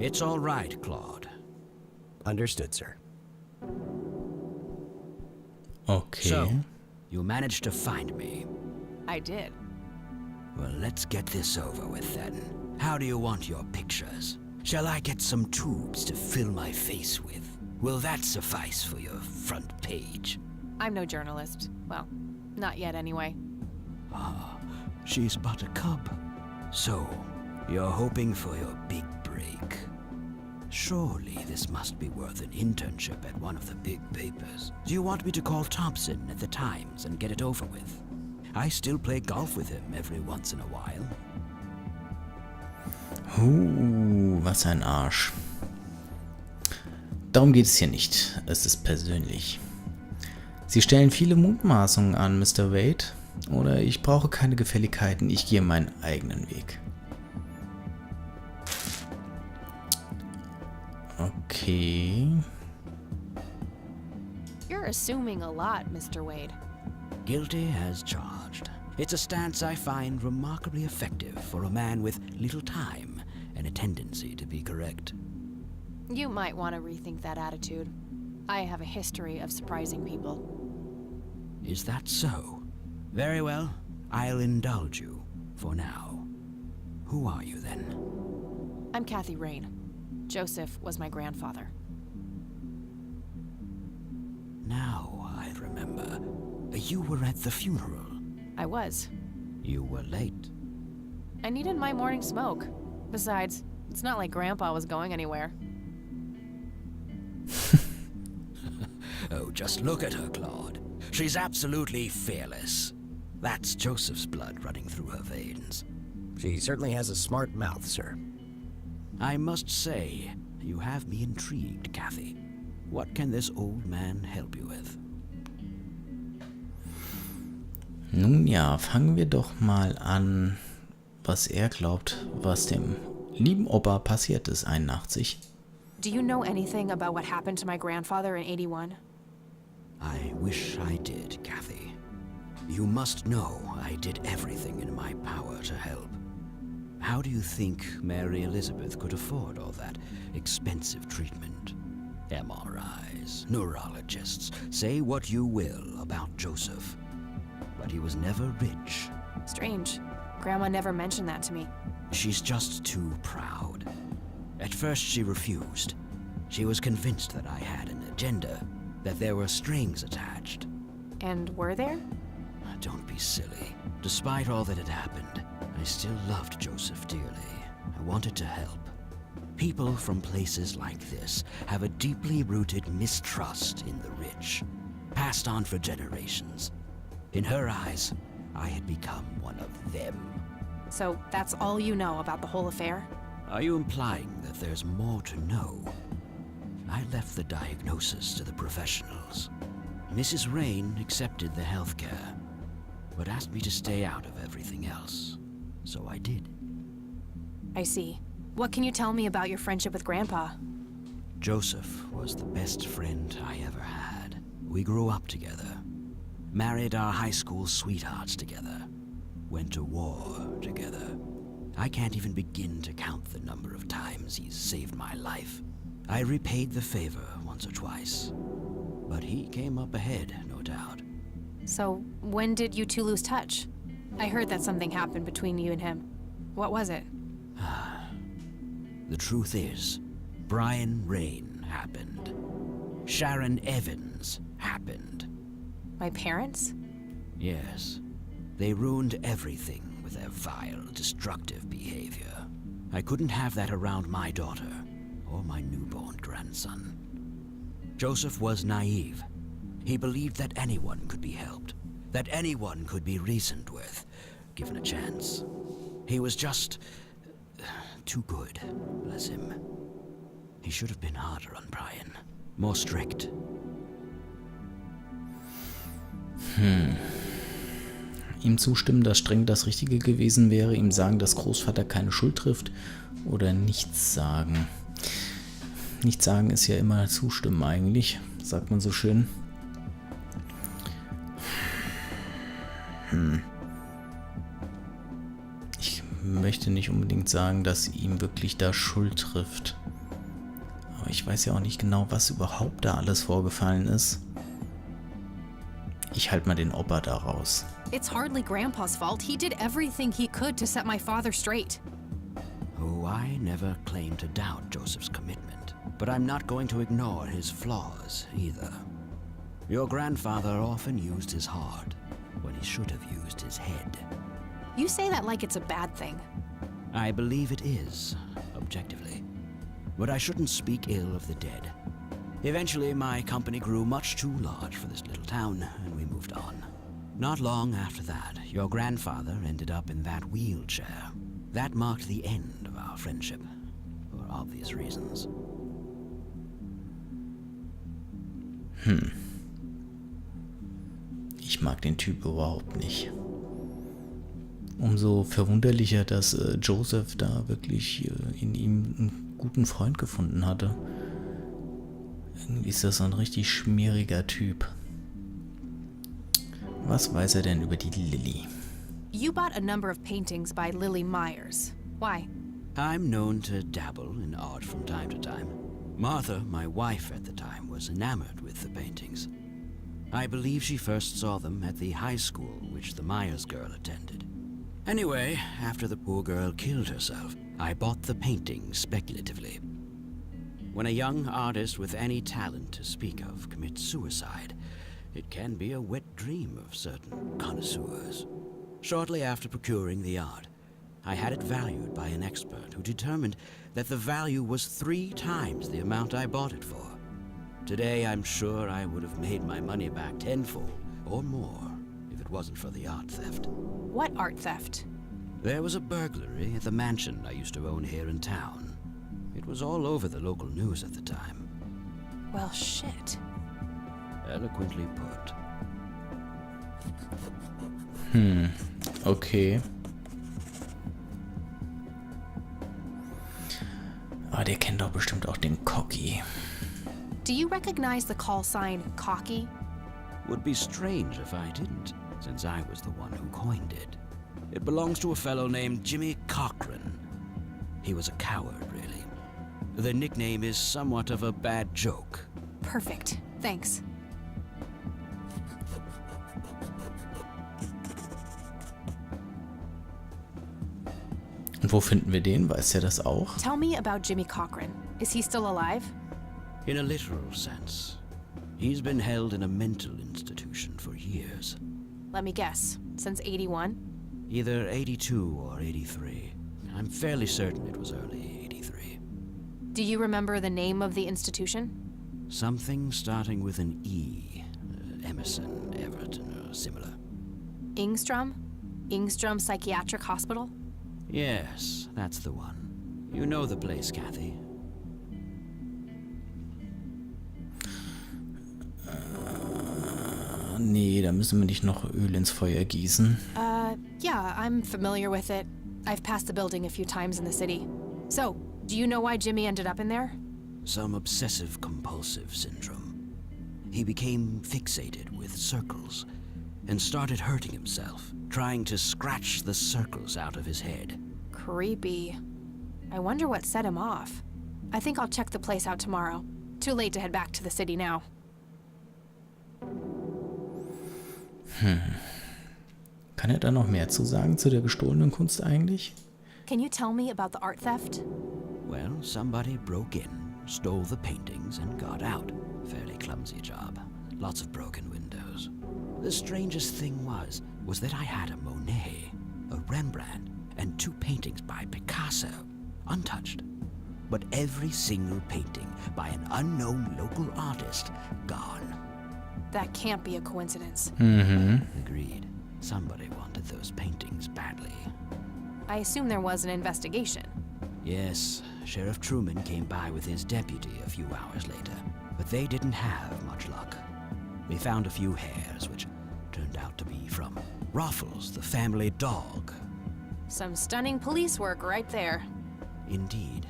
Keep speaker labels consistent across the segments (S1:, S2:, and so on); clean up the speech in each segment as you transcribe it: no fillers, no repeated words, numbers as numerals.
S1: It's all right, Claude.
S2: Understood, sir.
S3: Okay.
S1: So, you managed to find me.
S4: I did.
S1: Well, let's get this over with then. How do you want your pictures? Shall I get some tubes to fill my face with? Will that suffice for your front page?
S4: I'm no journalist. Well, not yet anyway.
S1: She's but a cub. So, you're hoping for your big break. Surely this must be worth an internship at one of the big papers. Do you want me to call Thompson at the Times and get it over with? I still play golf with him every once in a while.
S3: Was ein Arsch. Darum geht es hier nicht. Es ist persönlich. Sie stellen viele Mutmaßungen an, Mr. Wade. Oder ich brauche keine Gefälligkeiten, ich gehe meinen eigenen Weg. Okay.
S4: You're assuming a lot, Mr. Wade.
S1: Guilty as charged. It's a stance I find remarkably effective for a man with little time and a tendency to be correct.
S4: You might want to rethink that attitude. I have a history of surprising people.
S1: Is that so? Very well, I'll indulge you for now. Who are you then?
S4: I'm Kathy Rain. Joseph was my grandfather.
S1: Now I remember. You were at the funeral.
S4: I was.
S1: You were late.
S4: I needed my morning smoke. Besides, it's not like Grandpa was going anywhere.
S1: Oh, just look at her, Claude. She's absolutely fearless. That's Joseph's blood running through her veins.
S2: She certainly has a smart mouth, sir.
S1: I must say, you have me intrigued, Kathy. What can this old man help you with?
S3: Nun ja, fangen wir doch mal an, was er glaubt, was dem lieben Opa passiert ist, 81.
S4: Do you know anything about what happened to my grandfather in 81?
S1: I wish I did, Kathy. You must know I did everything in my power to help. How do you think Mary Elizabeth could afford all that expensive treatment? MRIs, neurologists, say what you will about Joseph. But he was never rich.
S4: Strange. Grandma never mentioned that to me.
S1: She's just too proud. At first she refused. She was convinced that I had an agenda, that there were strings attached.
S4: And were there?
S1: Don't be silly. Despite all that had happened, I still loved Joseph dearly. I wanted to help. People from places like this have a deeply rooted mistrust in the rich, passed on for generations. In her eyes, I had become one of them.
S4: So that's all you know about the whole affair?
S1: Are you implying that there's more to know? I left the diagnosis to the professionals. Mrs. Rain accepted the health care, but asked me to stay out of everything else. So I did.
S4: I see. What can you tell me about your friendship with Grandpa?
S1: Joseph was the best friend I ever had. We grew up together, married our high school sweethearts together, went to war together. I can't even begin to count the number of times he's saved my life. I repaid the favor once or twice, but he came up ahead, no doubt.
S4: So when did you two lose touch? I heard that something happened between you and him. What was it?
S1: The truth is, Brian Rain happened. Sharon Evans happened.
S4: My parents?
S1: Yes. They ruined everything with their vile, destructive behavior. I couldn't have that around my daughter or my newborn grandson. Joseph was naive. He believed that anyone could be helped, that anyone could be reasoned with, given a chance. He was just too good, bless him. He should have been harder on Brian, more strict.
S3: Ihm zustimmen, dass streng das Richtige gewesen wäre, ihm sagen, dass Großvater keine Schuld trifft oder nichts sagen. Nichts sagen ist ja immer zustimmen eigentlich, sagt man so schön. Ich möchte nicht unbedingt sagen, dass ihm wirklich da Schuld trifft. ich weiß ja auch nicht genau, was überhaupt da alles vorgefallen ist. Ich halte mal den Opa da raus.
S4: It's hardly Grandpa's fault. He did everything he could to set my father straight.
S1: Oh, I never claimed to doubt Joseph's commitment, but I'm not going to ignore his flaws either. Your grandfather often used his heart when he should have used his head.
S4: You say that like it's a bad thing.
S1: I believe it is, objectively. But I shouldn't speak ill of the dead. Eventually, my company grew much too large for this little town, and we moved on. Not long after that, your grandfather ended up in that wheelchair. That marked the end of our friendship, for obvious reasons.
S3: Ich mag den Typ überhaupt nicht. Umso verwunderlicher, dass Joseph da wirklich in ihm einen guten Freund gefunden hatte. Irgendwie ist das so ein richtig schmieriger Typ. Was weiß er denn über die Lily?
S4: You bought a number of paintings by Lily Myers. Why?
S1: I'm known to dabble in art from time to time. Martha, my wife at the time, was enamored with the paintings. I believe she first saw them at the high school which the Myers girl attended. Anyway, after the poor girl killed herself, I bought the paintings speculatively. When a young artist with any talent to speak of commits suicide, it can be a wet dream of certain connoisseurs. Shortly after procuring the art, I had it valued by an expert who determined that the value was 3 times the amount I bought it for. Today, I'm sure I would have made my money back tenfold or more if it wasn't for the art theft.
S4: What art theft?
S1: There was a burglary at the mansion I used to own here in town. It was all over the local news at the time.
S4: Well, shit.
S1: Eloquently put.
S3: Okay. Aber der kennt doch bestimmt auch den Cocky.
S4: Do you recognize the call sign Cocky?
S1: Would be strange if I didn't, since I was the one who coined it. It belongs to a fellow named Jimmy Cochran. He was a coward, really. The nickname is somewhat of a bad joke.
S4: Perfect. Thanks.
S3: Und wo finden wir den? Weiß er das auch?
S4: Tell me about Jimmy Cochran. Is he still alive?
S1: In a literal sense, he's been held in a mental institution for years.
S4: Let me guess. Since 81?
S1: Either 82 or 83. I'm fairly certain it was early 83.
S4: Do you remember the name of the institution?
S1: Something starting with an E. Emerson, Everton, or similar.
S4: Ingstrom? Ingstrom Psychiatric Hospital?
S1: Yes, that's the one. You know the place, Kathy.
S3: Nee, da müssen wir nicht noch Öl ins Feuer gießen.
S4: Yeah, I'm familiar with it. I've passed the building a few times in the city. So, do you know why Jimmy ended up in there?
S1: Some obsessive-compulsive syndrome. He became fixated with circles and started hurting himself, trying to scratch the circles out of his head.
S4: Creepy. I wonder what set him off. I think I'll check the place out tomorrow. Too late to head back to the city now.
S3: Kann er da noch mehr zu sagen zu der gestohlenen Kunst eigentlich?
S4: Can you tell me about the art theft?
S1: Well, somebody broke in, stole the paintings, and got out. Fairly clumsy job. Lots of broken windows. The strangest thing was that I had a Monet, a Rembrandt, and 2 paintings by Picasso, untouched. But every single painting by an unknown local artist, gone.
S4: That can't be a coincidence.
S1: Agreed. Somebody wanted those paintings badly.
S4: I assume there was an investigation.
S1: Yes, Sheriff Truman came by with his deputy a few hours later, but they didn't have much luck. They found a few hairs, which turned out to be from Ruffles, the family dog.
S4: Some stunning police work right there.
S1: Indeed.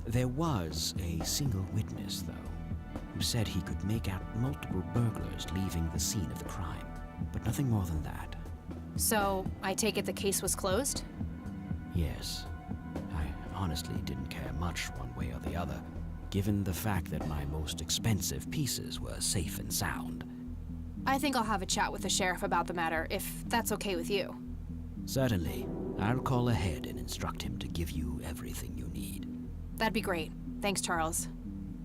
S1: There was a single witness, though, who said he could make out multiple burglars leaving the scene of the crime, but nothing more than that.
S4: So, I take it the case was closed?
S1: Yes. I honestly didn't care much one way or the other. given the fact that my most expensive pieces were safe and sound.
S4: I think I'll have a chat with the sheriff about the matter, if that's okay with you.
S1: Certainly. I'll call ahead and instruct him to give you everything you need.
S4: That'd be great. Thanks, Charles.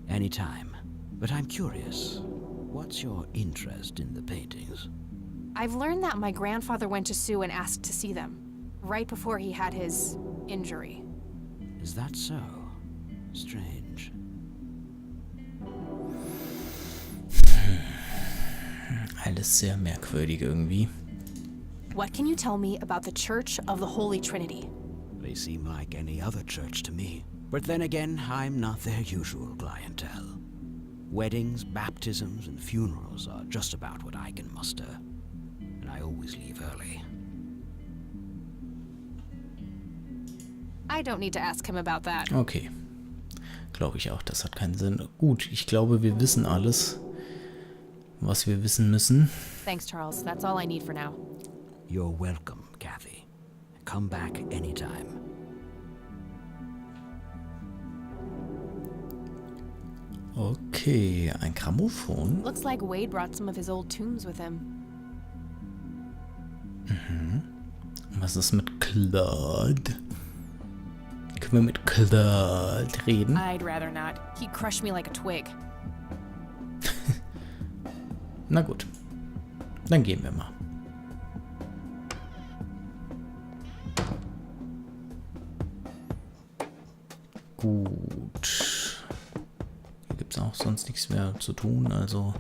S1: Anytime. But I'm curious, what's your interest in the paintings?
S4: I've learned that my grandfather went to Sue and asked to see them, right before he had his injury.
S1: Is that so? Strange.
S3: Alles sehr merkwürdig irgendwie.
S4: What can you tell me about the Church of the Holy Trinity?
S1: They seem like any other church to me. But then again, I'm not their usual clientele. Weddings, baptisms, and funerals are just about what I can muster. And I always leave early.
S4: I don't need to ask him about that.
S3: Okay. Glaube ich auch, das hat keinen Sinn. Gut, ich glaube, wir wissen alles, was wir wissen müssen.
S4: Thanks, Charles. That's all I need for now.
S1: You're welcome, Kathy. Come back anytime.
S3: Okay, ein Grammophon.
S4: Looks like Wade brought some of his old tunes with him.
S3: Was ist mit Claude? Können wir mit Claude reden?
S4: I'd rather not. He'd crush me like a twig.
S3: Na gut, dann gehen wir mal. Gut. Hier gibt es auch sonst nichts mehr zu tun, also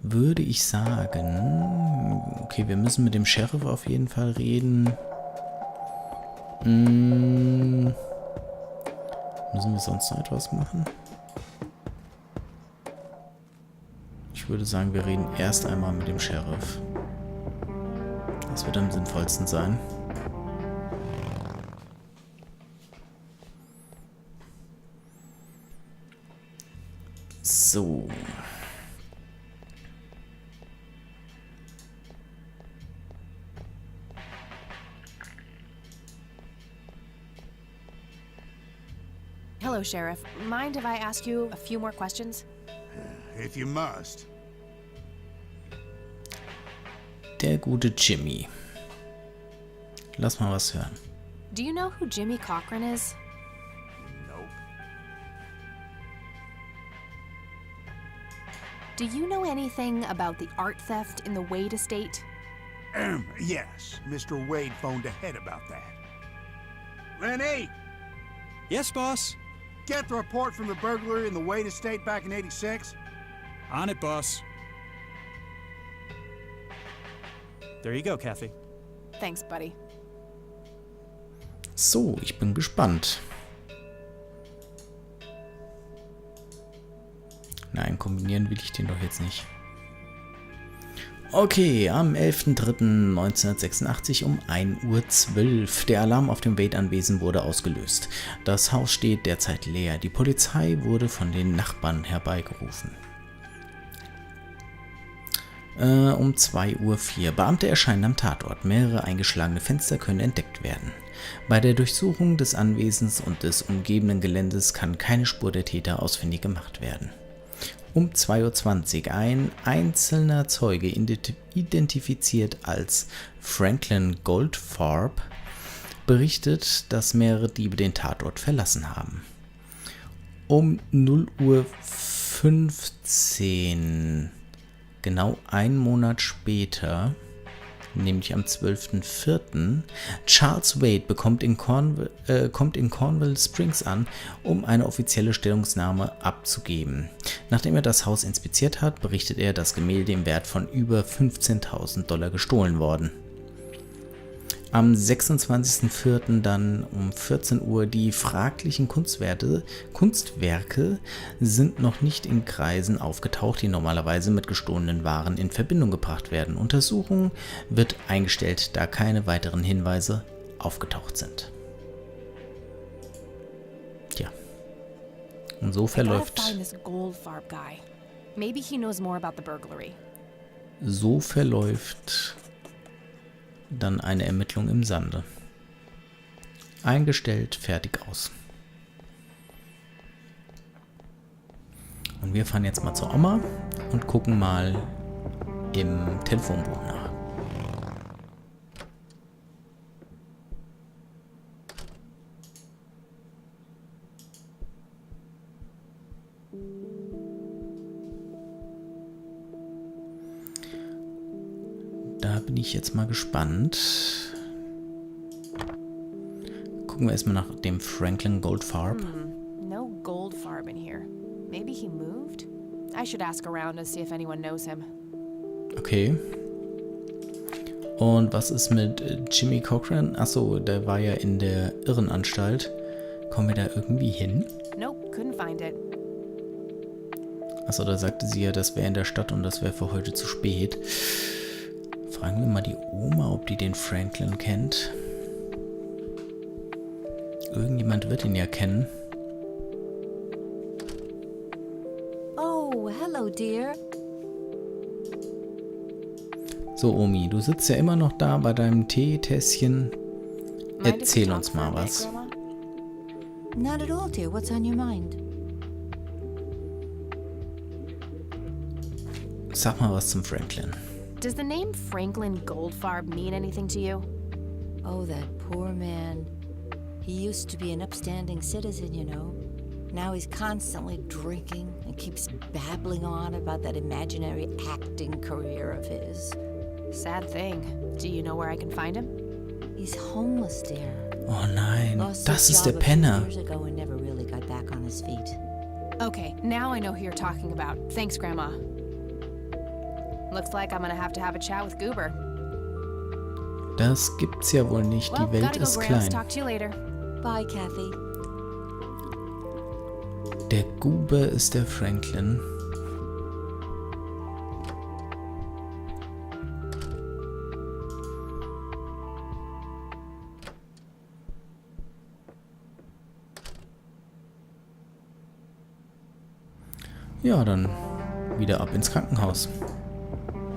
S3: würde ich sagen, okay, wir müssen mit dem Sheriff auf jeden Fall reden. Müssen wir sonst noch etwas machen? Ich würde sagen, wir reden erst einmal mit dem Sheriff. Das wird am sinnvollsten sein. So.
S4: Hello, Sheriff. Mind if I ask you a few more questions?
S5: If you must.
S3: Der gute Jimmy. Lass mal was hören.
S4: Do you know who Jimmy Cochran is?
S5: Nope.
S4: Do you know anything about the art theft in the Wade estate?
S5: Yes, Mr. Wade phoned ahead about that. Lenny,
S6: Yes, boss.
S5: get the report from the burglary in the Wade estate back in '86.
S6: On it, boss. There you go, Kathy.
S4: Thanks, buddy.
S3: So, ich bin gespannt. Nein, kombinieren will ich den doch jetzt nicht. Okay, am 11.03.1986 um 1:12 Uhr. Der Alarm auf dem Wade-Anwesen wurde ausgelöst. Das Haus steht derzeit leer. Die Polizei wurde von den Nachbarn herbeigerufen. Um 2:04 Uhr. Beamte erscheinen am Tatort. Mehrere eingeschlagene Fenster können entdeckt werden. Bei der Durchsuchung des Anwesens und des umgebenden Geländes kann keine Spur der Täter ausfindig gemacht werden. Um 2:20 Uhr. Ein einzelner Zeuge, identifiziert als Franklin Goldfarb, berichtet, dass mehrere Diebe den Tatort verlassen haben. Um 0:15 Uhr, genau einen Monat später, nämlich am 12.04., Charles Wade kommt in Conwell Springs an, um eine offizielle Stellungnahme abzugeben. Nachdem er das Haus inspiziert hat, berichtet er, dass Gemälde im Wert von über $15.000 gestohlen worden. Am 26.04. dann um 14 Uhr. Die fraglichen Kunstwerke sind noch nicht in Kreisen aufgetaucht, die normalerweise mit gestohlenen Waren in Verbindung gebracht werden. Untersuchung wird eingestellt, da keine weiteren Hinweise aufgetaucht sind. Tja. Und so verläuft dann eine Ermittlung im Sande. Eingestellt, fertig, aus. Und wir fahren jetzt mal zur Oma und gucken mal im Telefonbuch nach. Da bin ich jetzt mal gespannt. Gucken wir erstmal nach dem Franklin Goldfarb.
S4: No Goldfarb in here. Maybe he moved? I should ask around and see if anyone knows him.
S3: Okay. Und was ist mit Jimmy Cochran? Achso, der war ja in der Irrenanstalt. Kommen wir da irgendwie hin?
S4: Nope, couldn't find it.
S3: Achso, da sagte sie ja, das wäre in der Stadt und das wäre für heute zu spät. Fragen wir mal die Oma, ob die den Franklin kennt. Irgendjemand wird ihn ja kennen.
S7: Oh, hello, dear.
S3: So, Omi, du sitzt ja immer noch da bei deinem Teetässchen. Erzähl uns mal was.
S7: Not at all, dear. What's on your mind?
S3: Sag mal was zum Franklin.
S4: Does the name Franklin Goldfarb mean anything to you?
S7: Oh, that poor man. He used to be an upstanding citizen, you know. Now he's constantly drinking and keeps babbling on about that imaginary acting career of his.
S4: Sad thing. Do you know where I can find him?
S7: He's homeless, dear.
S3: Oh nein,
S7: Lost
S3: das
S7: his
S3: ist der
S7: job a few
S3: Penner.
S7: years ago and never really got back on his feet.
S4: Okay, now I know who you're talking about. Thanks, Grandma. Looks like I'm gonna have a chat with Goober.
S3: Das gibt's ja wohl nicht.
S4: Well,
S3: Die Welt
S4: gotta go,
S3: ist
S4: Gramps.
S3: klein.
S4: Talk to you later.
S7: Bye, Kathy.
S3: Der Gube ist der Franklin. Ja, dann wieder ab ins Krankenhaus.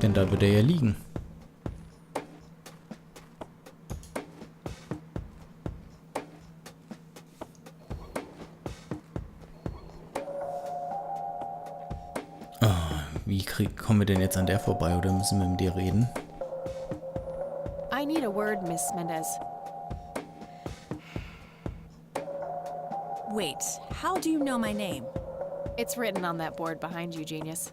S3: Denn da wird er ja liegen. Kommen wir denn jetzt an der vorbei oder müssen wir mit dir reden?
S4: I need a word, Miss Mendez.
S8: Wait, how do you know my name?
S4: It's written on that board behind you, genius.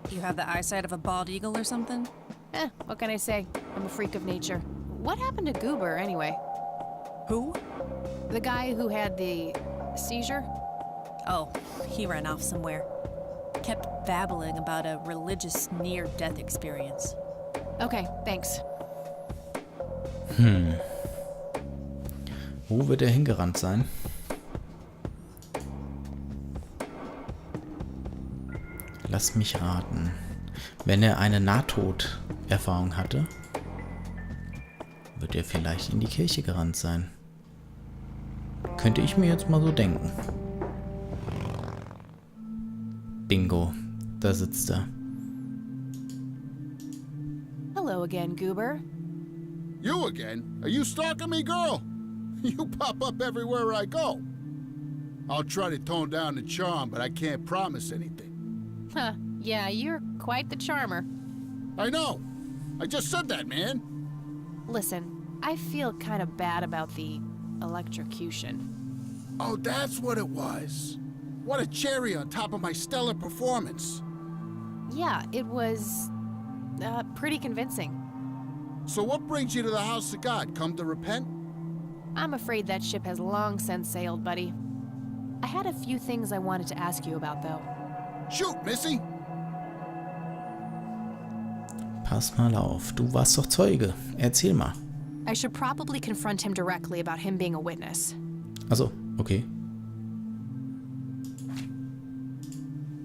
S8: You have the eyesight of a bald eagle or something?
S4: What can I say? I'm a freak of nature. What happened to Goober, anyway?
S8: Who?
S4: The guy who had the seizure?
S8: Oh, he ran off somewhere. Kept babbling about a religious near-death experience.
S4: Okay, thanks.
S3: Wo wird er hingerannt sein? Lass mich raten. Wenn er eine Nahtoderfahrung hatte, wird er vielleicht in die Kirche gerannt sein. Könnte ich mir jetzt mal so denken. Bingo, da sitzt er.
S4: Hello again, Goober.
S5: You again? Are you stalking me, girl? You pop up everywhere I go. I'll try to tone down the charm, but I can't promise anything.
S4: Huh, yeah, you're quite the charmer.
S5: I know. I just said that, man.
S4: Listen, I feel kind of bad about the electrocution.
S5: Oh, that's what it was. What a cherry on top of my stellar performance.
S4: Yeah, it was pretty convincing.
S5: So what brings you to the house of God? Come to repent?
S4: I'm afraid that ship has long since sailed, buddy. I had a few things I wanted to ask you about, though.
S5: Shoot, Missy.
S3: Pass mal auf, du warst doch Zeuge. Erzähl mal.
S4: I should probably confront him directly about him being a witness.
S3: Also, okay.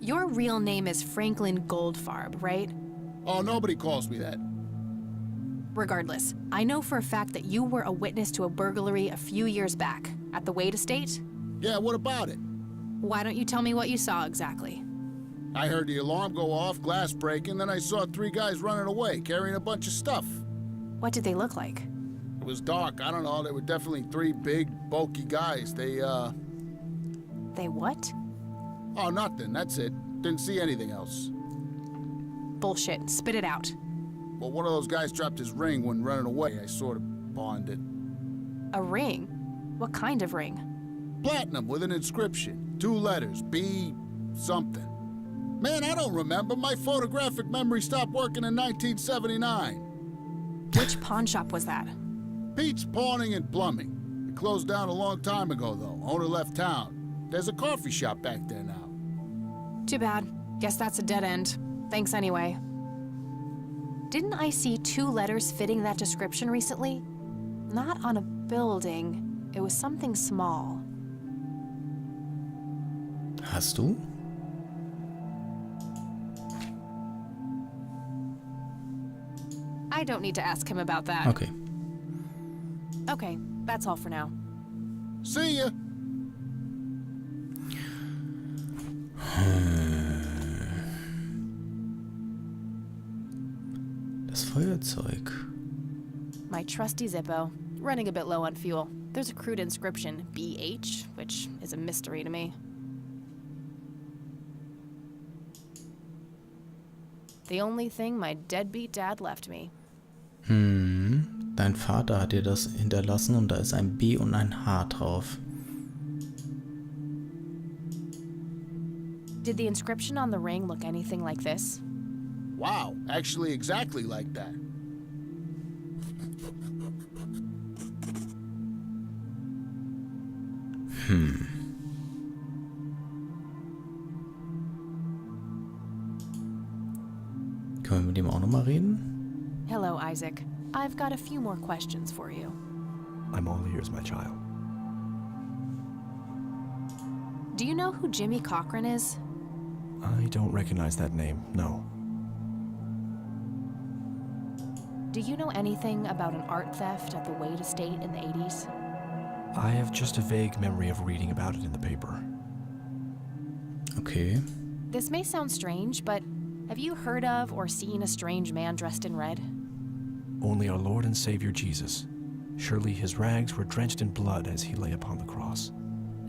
S4: Your real name is Franklin Goldfarb, right?
S5: Oh, nobody calls me that.
S4: Regardless, I know for a fact that you were a witness to a burglary a few years back at the Wade estate.
S5: Yeah, what about it?
S4: Why don't you tell me what you saw exactly?
S5: I heard the alarm go off, glass breaking, then I saw 3 guys running away, carrying a bunch of stuff.
S4: What did they look like?
S5: It was dark, I don't know, they were definitely 3 big, bulky guys.
S4: They what?
S5: Oh, nothing. That's it. Didn't see anything else.
S4: Bullshit. Spit it out.
S5: Well, one of those guys dropped his ring when running away. I sort of pawned it.
S4: A ring? What kind of ring?
S5: Platinum with an inscription. 2 letters. B... something. Man, I don't remember. My photographic memory stopped working in 1979.
S4: Which pawn shop was that?
S5: Pete's Pawning and Plumbing. It closed down a long time ago, though. Owner left town. There's a coffee shop back there now.
S4: Too bad. Guess that's a dead end. Thanks anyway. Didn't I see 2 letters fitting that description recently? Not on a building. It was something small.
S3: Hast du?
S4: I don't need to ask him about that.
S3: Okay.
S4: Okay, that's all for now.
S5: See ya!
S3: Das Feuerzeug.
S4: My trusty Zippo, running a bit low on fuel. There's a crude inscription, BH, which is a mystery to me. The only thing my deadbeat dad left me.
S3: Dein Vater hat dir das hinterlassen und da ist ein B und ein H drauf.
S4: Did the inscription on the ring look anything like this?
S5: Wow, actually exactly like that.
S3: Können wir mit dem auch nochmal reden?
S4: Hello, Isaac. I've got a few more questions for you.
S2: I'm all ears, my child.
S4: Do you know who Jimmy Cochran is?
S2: I don't recognize that name, no.
S4: Do you know anything about an art theft at the Wade estate in the 80s?
S2: I have just a vague memory of reading about it in the paper.
S3: Okay.
S4: This may sound strange, but have you heard of or seen a strange man dressed in red?
S2: Only our Lord and Savior Jesus. Surely his rags were drenched in blood as he lay upon the cross.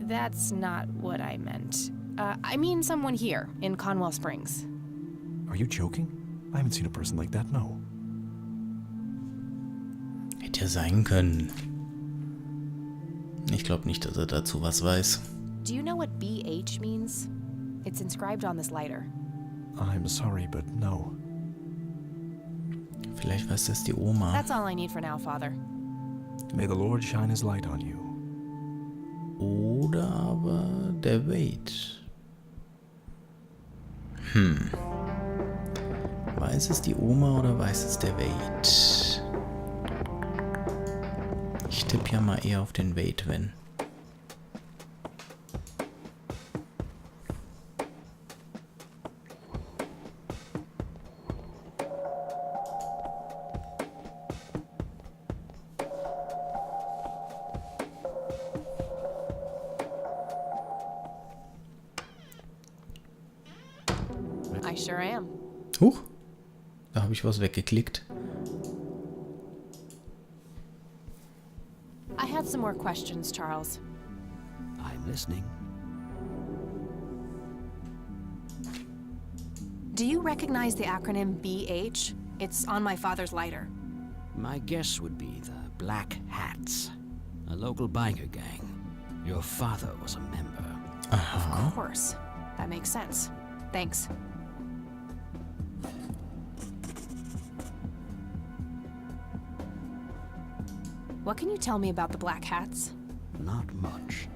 S4: That's not what I meant. I mean someone here in Conwell Springs.
S2: Are you joking? I haven't seen a person like that, no.
S3: Hätte ja sein können. Ich glaube nicht, dass er dazu was weiß.
S4: Do you know what BH means? It's inscribed on this lighter.
S2: I'm sorry, but no.
S3: Vielleicht weiß das die Oma.
S4: That's all I need for now, Father.
S2: May the Lord shine his light on you.
S3: Oder aber der Wade. Weiß es die Oma oder weiß es der Wade? Ich tippe ja mal eher auf den Wade, wenn.
S4: I sure am.
S3: Huch, da habe ich was weggeklickt.
S4: I had some more questions, Charles.
S1: I'm listening.
S4: Do you recognize the acronym BH? It's on my father's lighter.
S1: My guess would be the Black Hats, a local biker gang. Your father was a member.
S3: Aha.
S4: Of course. That makes sense. Thanks. What can you tell me about the Black Hats?
S1: Not much.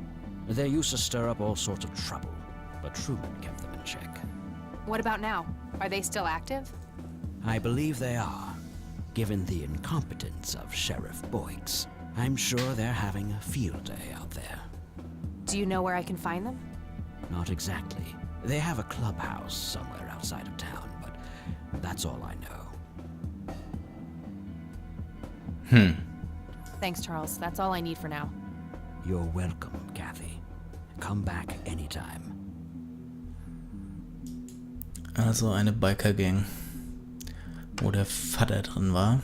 S1: They used to stir up all sorts of trouble, but Truman kept them in check.
S4: What about now? Are they still active?
S1: I believe they are. Given the incompetence of Sheriff Boyks, I'm sure they're having a field day out there.
S4: Do you know where I can find them?
S1: Not exactly. They have a clubhouse somewhere outside of town, but that's all I know.
S4: Thanks, Charles. That's all I need for now.
S1: You're welcome, Kathy. Come back anytime.
S3: Also eine Biker-Gang, wo der Vater drin war.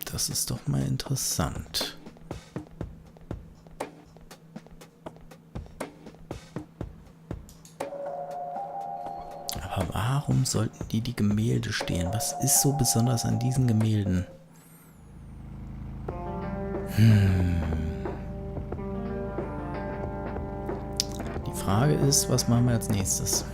S3: Das ist doch mal interessant. Aber warum sollten die Gemälde stehlen? Was ist so besonders an diesen Gemälden? Die Frage ist, was machen wir als nächstes?